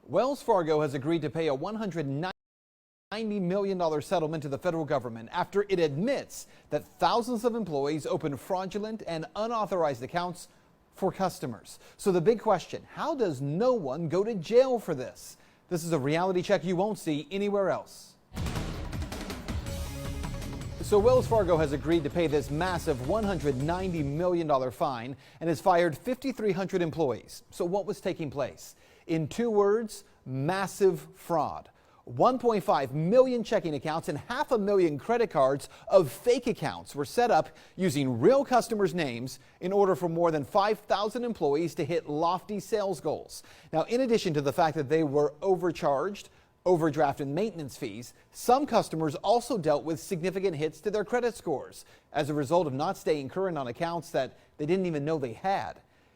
Wells Fargo has agreed to pay a $190 million settlement to the federal government after it admits that thousands of employees opened fraudulent and unauthorized accounts for customers. So the big question, how does no one go to jail for this? This is a reality check you won't see anywhere else. So Wells Fargo has agreed to pay this massive $190 million fine and has fired 5,300 employees. So what was taking place? In 2 words, massive fraud. 1.5 million checking accounts and 500,000 credit cards of fake accounts were set up using real customers' names in order for more than 5,000 employees to hit lofty sales goals. Now, in addition to the fact that they were overcharged, overdraft and maintenance fees, some customers also dealt with significant hits to their credit scores as a result of not staying current on accounts that they didn't even know they had.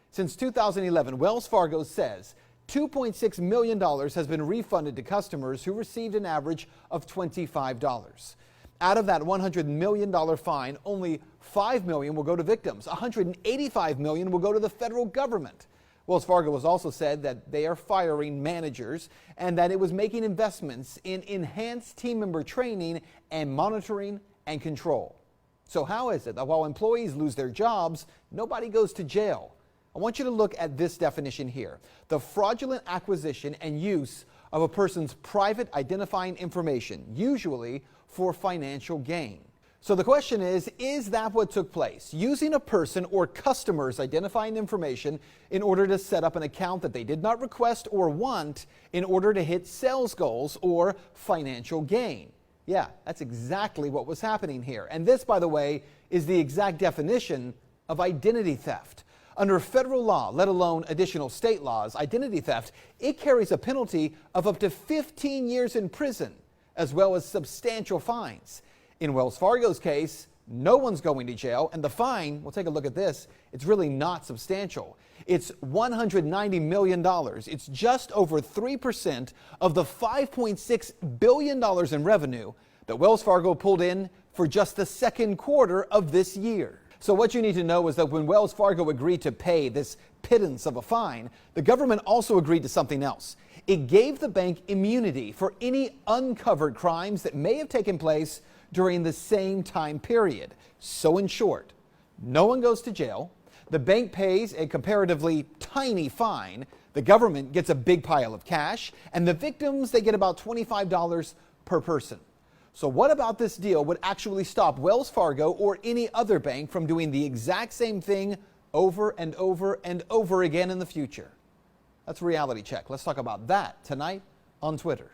Since 2011, Wells Fargo says $2.6 million has been refunded to customers who received an average of $25. Out of that $100 million fine, only $5 million will go to victims. $185 million will go to the federal government. Wells Fargo has also said that they are firing managers and that it was making investments in enhanced team member training and monitoring and control. So how is it that while employees lose their jobs, nobody goes to jail? I want you to look at this definition here. The fraudulent acquisition and use of a person's private identifying information, usually for financial gain. So the question is that what took place? Using a person or customer's identifying information in order to set up an account that they did not request or want in order to hit sales goals or financial gain. Yeah, that's exactly what was happening here. And this, by the way, is the exact definition of identity theft. Under federal law, let alone additional state laws, identity theft, it carries a penalty of up to 15 years in prison, as well as substantial fines. In Wells Fargo's case, no one's going to jail, and the fine, we'll take a look at this, it's really not substantial. It's $190 million. It's just over 3% of the $5.6 billion in revenue that Wells Fargo pulled in for just the second quarter of this year. So what you need to know is that when Wells Fargo agreed to pay this pittance of a fine, the government also agreed to something else. It gave the bank immunity for any uncovered crimes that may have taken place during the same time period. So in short, no one goes to jail, the bank pays a comparatively tiny fine, the government gets a big pile of cash, and the victims, they get about $25 per person. So what about this deal would actually stop Wells Fargo or any other bank from doing the exact same thing over and over and over again in the future? That's a reality check. Let's talk about that tonight on Twitter.